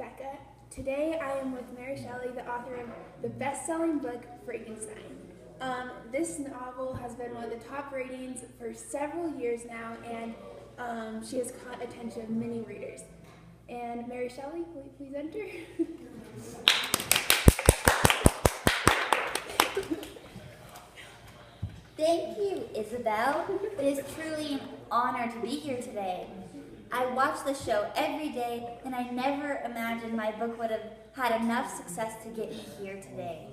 Rebecca. Today I am with Mary Shelley, the author of the best-selling book, Frankenstein. This novel has been one of the top ratings for several years now, and she has caught attention of many readers. And Mary Shelley, will you please enter? Thank you, Isabel. It is truly an honor to be here today. I watch the show every day, and I never imagined my book would have had enough success to get me here today.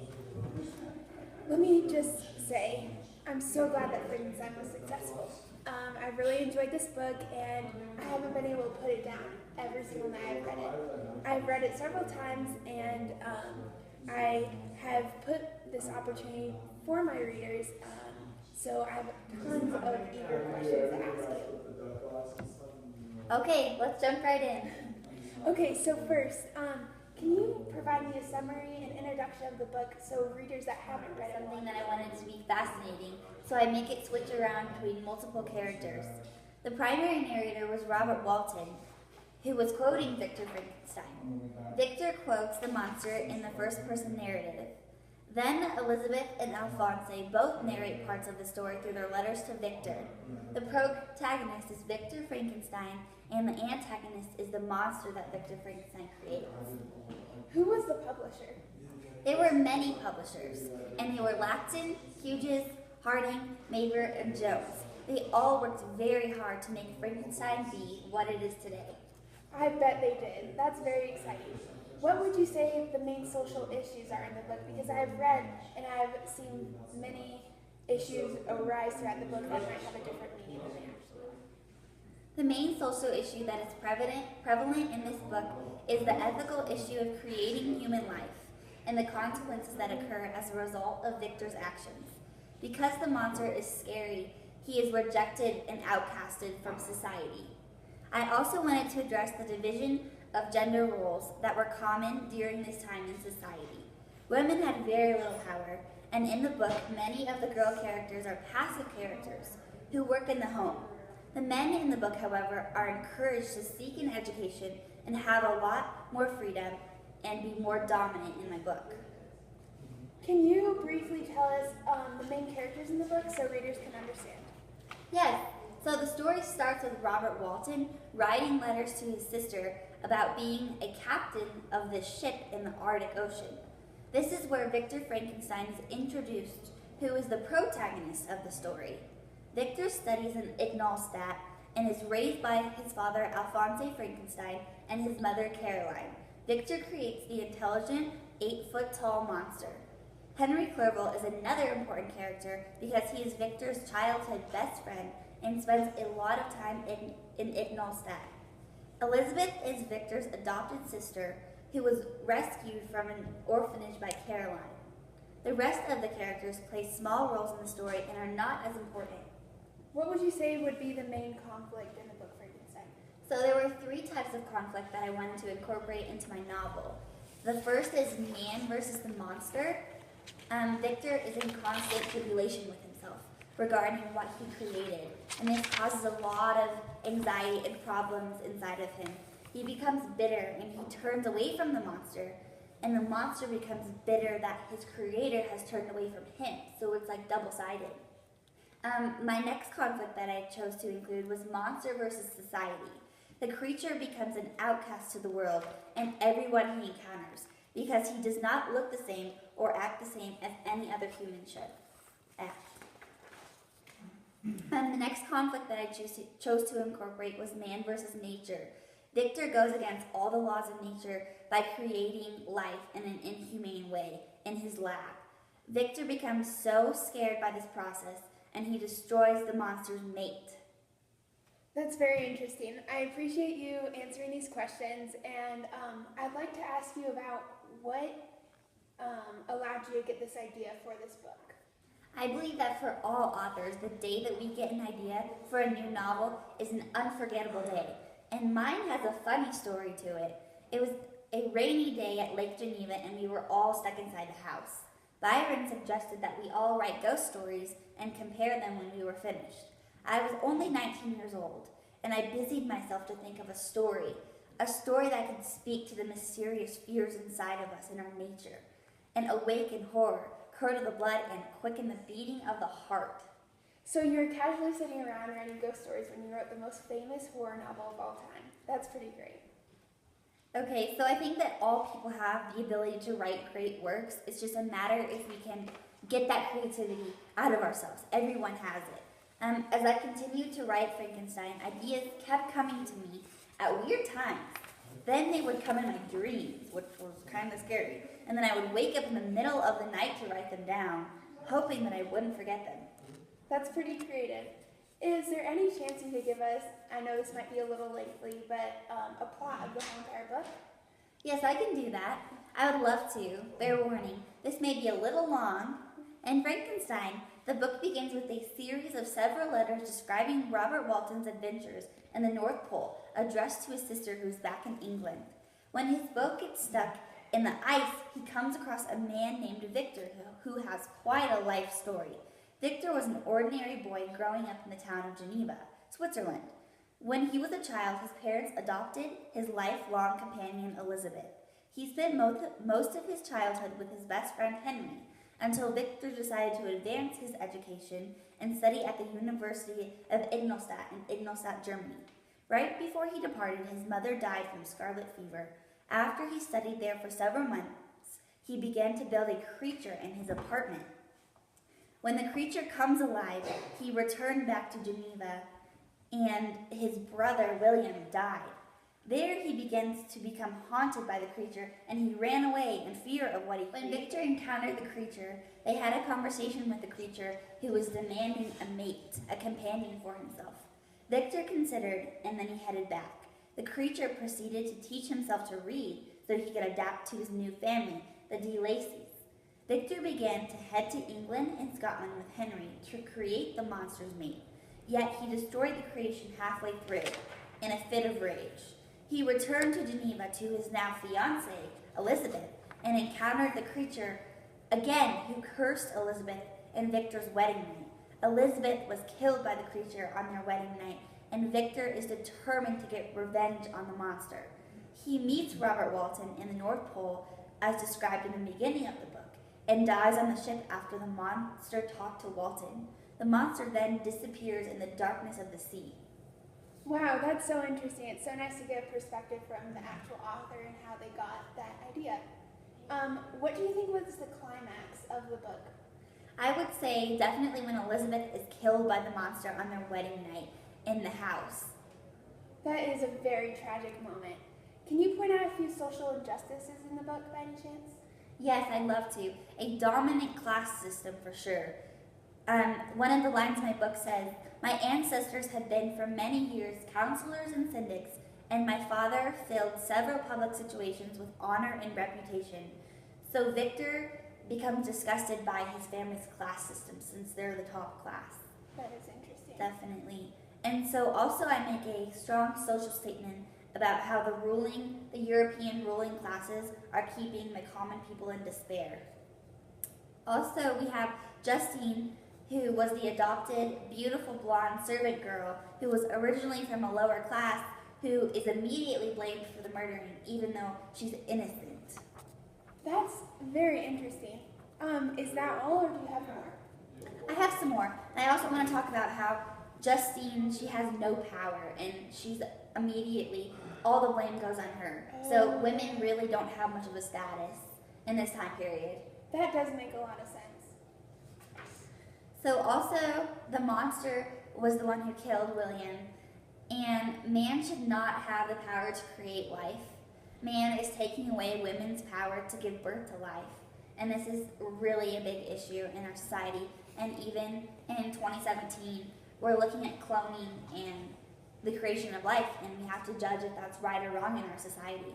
Let me just say, I'm so glad that Frankenstein was successful. I've really enjoyed this book, and I haven't been able to put it down every single night I've read it. I've read it several times, and I have put this opportunity for my readers, so I have tons of eager questions to ask you. Okay, let's jump right in. Okay, so first, can you provide me a summary and introduction of the book so readers that haven't read it? Something that I wanted to be fascinating, so I make it switch around between multiple characters. The primary narrator was Robert Walton, who was quoting Victor Frankenstein. Victor quotes the monster in the first-person narrative. Then Elizabeth and Alphonse both narrate parts of the story through their letters to Victor. The protagonist is Victor Frankenstein, and the antagonist is the monster that Victor Frankenstein creates. Who was the publisher? There were many publishers, and they were Lacton, Hughes, Harding, Maber, and Jones. They all worked very hard to make Frankenstein be what it is today. I bet they did. That's very exciting. What would you say the main social issues are in the book? Because I have read and I've seen many issues arise throughout the book that might have a different meaning than they actually are. The main social issue that is prevalent in this book is the ethical issue of creating human life and the consequences that occur as a result of Victor's actions. Because the monster is scary, he is rejected and outcasted from society. I also wanted to address the division of gender roles that were common during this time in society. Women had very little power, and in the book, many of the girl characters are passive characters who work in the home. The men in the book, however, are encouraged to seek an education and have a lot more freedom and be more dominant in my book. Can you briefly tell us the main characters in the book so readers can understand? Yes, so the story starts with Robert Walton writing letters to his sister about being a captain of this ship in the Arctic Ocean. This is where Victor Frankenstein is introduced, who is the protagonist of the story. Victor studies in Ingolstadt and is raised by his father Alphonse Frankenstein and his mother Caroline. Victor creates the intelligent, 8-foot-tall monster. Henry Clerval is another important character because he is Victor's childhood best friend and spends a lot of time in Ingolstadt. Elizabeth is Victor's adopted sister who was rescued from an orphanage by Caroline. The rest of the characters play small roles in the story and are not as important. What would you say would be the main conflict in the book Frankenstein? So there were 3 types of conflict that I wanted to incorporate into my novel. The first is man versus the monster. Victor is in constant tribulation with himself regarding what he created, and this causes a lot of anxiety and problems inside of him. He becomes bitter and he turns away from the monster, and the monster becomes bitter that his creator has turned away from him, so it's like double-sided. My next conflict that I chose to include was monster versus society. The creature becomes an outcast to the world and everyone he encounters because he does not look the same or act the same as any other human should act. The next conflict that I chose to incorporate was man versus nature. Victor goes against all the laws of nature by creating life in an inhumane way in his lab. Victor becomes so scared by this process and he destroys the monster's mate. That's very interesting. I appreciate you answering these questions, and I'd like to ask you about what allowed you to get this idea for this book. I believe that for all authors, the day that we get an idea for a new novel is an unforgettable day. And mine has a funny story to it. It was a rainy day at Lake Geneva and we were all stuck inside the house. Byron suggested that we all write ghost stories and compare them when we were finished. I was only 19 years old, and I busied myself to think of a story, a story that can speak to the mysterious fears inside of us in our nature, and awaken horror, curdle the blood, and quicken the beating of the heart. So you were casually sitting around writing ghost stories when you wrote the most famous horror novel of all time. That's pretty great. Okay, so I think that all people have the ability to write great works. It's just a matter if we can get that creativity out of ourselves. Everyone has it. As I continued to write Frankenstein, ideas kept coming to me at weird times. Then they would come in my dreams, which was kind of scary. And then I would wake up in the middle of the night to write them down, hoping that I wouldn't forget them. That's pretty creative. Is there any chance you could give us, I know this might be a little lengthy, but a plot of the whole entire book? Yes, I can do that. I would love to. Fair warning, this may be a little long. In Frankenstein, the book begins with a series of several letters describing Robert Walton's adventures in the North Pole, addressed to his sister who's back in England. When his boat gets stuck in the ice, he comes across a man named Victor who has quite a life story. Victor was an ordinary boy growing up in the town of Geneva, Switzerland. When he was a child, his parents adopted his lifelong companion Elizabeth. He spent most of his childhood with his best friend Henry, until Victor decided to advance his education and study at the University of Ingolstadt in Ingolstadt, Germany. Right before he departed, his mother died from scarlet fever. After he studied there for several months, he began to build a creature in his apartment. When the creature comes alive, he returned back to Geneva, and his brother William died. There he begins to become haunted by the creature, and he ran away in fear of what he created. When Victor encountered the creature, they had a conversation with the creature, who was demanding a mate, a companion for himself. Victor considered, and then he headed back. The creature proceeded to teach himself to read so he could adapt to his new family, the de Lacys. Victor began to head to England and Scotland with Henry to create the monster's mate. Yet he destroyed the creation halfway through, in a fit of rage. He returned to Geneva to his now fiancée, Elizabeth, and encountered the creature again, who cursed Elizabeth and Victor's wedding night. Elizabeth was killed by the creature on their wedding night, and Victor is determined to get revenge on the monster. He meets Robert Walton in the North Pole, as described in the beginning of the book, and dies on the ship after the monster talked to Walton. The monster then disappears in the darkness of the sea. Wow, that's so interesting. It's so nice to get a perspective from the actual author and how they got that idea. What do you think was the climax of the book? I would say definitely when Elizabeth is killed by the monster on their wedding night in the house. That is a very tragic moment. Can you point out a few social injustices in the book by any chance? Yes, I'd love to. A dominant class system for sure. One of the lines in my book says, "My ancestors had been for many years counselors and syndics, and my father filled several public situations with honor and reputation." So Victor becomes disgusted by his family's class system since they're the top class. That is interesting. Definitely. And so also I make a strong social statement about how the European ruling classes are keeping the common people in despair. Also, we have Justine, who was the adopted, beautiful blonde servant girl who was originally from a lower class, who is immediately blamed for the murdering, even though she's innocent. That's very interesting. Is that all, or do you have more? I have some more. And I also want to talk about how Justine, she has no power, and she's immediately, all the blame goes on her. So women really don't have much of a status in this time period. That does make a lot of sense. So also, the monster was the one who killed William, and man should not have the power to create life. Man is taking away women's power to give birth to life, and this is really a big issue in our society. And even in 2017, we're looking at cloning and the creation of life, and we have to judge if that's right or wrong in our society.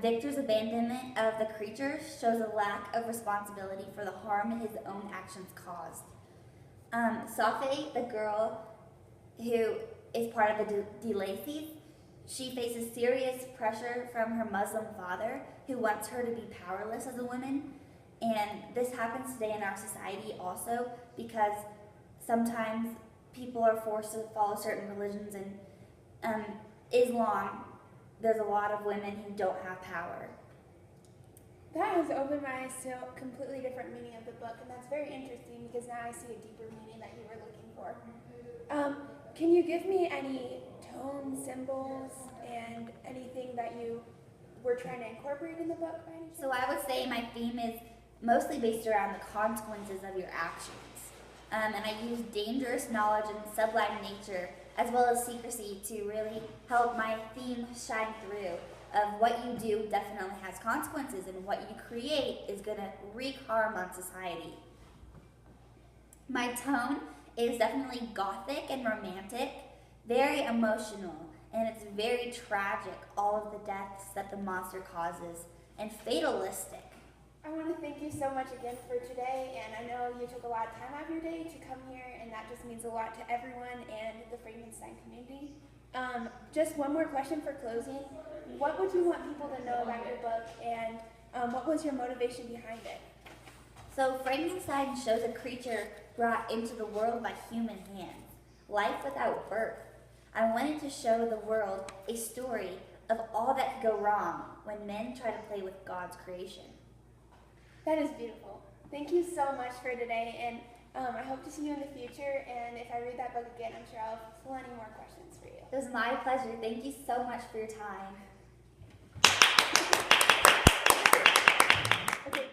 Victor's abandonment of the creature shows a lack of responsibility for the harm his own actions caused. Safi, the girl who is part of the de Lacys, she faces serious pressure from her Muslim father, who wants her to be powerless as a woman. And this happens today in our society also, because sometimes people are forced to follow certain religions, and Islam there's a lot of women who don't have power. That has opened my eyes to a completely different meaning of the book, and that's very interesting because now I see a deeper meaning that you were looking for. Can you give me any tone symbols and anything that you were trying to incorporate in the book by any chance? So I would say my theme is mostly based around the consequences of your actions. And I use dangerous knowledge and sublime nature as well as secrecy to really help my theme shine through of what you do definitely has consequences and what you create is going to wreak harm on society. My tone is definitely gothic and romantic, very emotional, and it's very tragic, all of the deaths that the monster causes, and fatalistic. I want to thank you so much again for today, and I know you took a lot of time out of your day to come here, and that just means a lot to everyone and the Frankenstein community. Just one more question for closing. What would you want people to know about your book, and what was your motivation behind it? So Frankenstein shows a creature brought into the world by human hands, life without birth. I wanted to show the world a story of all that could go wrong when men try to play with God's creation. That is beautiful. Thank you so much for today, and I hope to see you in the future, and if I read that book again, I'm sure I'll have plenty more questions for you. It was my pleasure. Thank you so much for your time. Okay.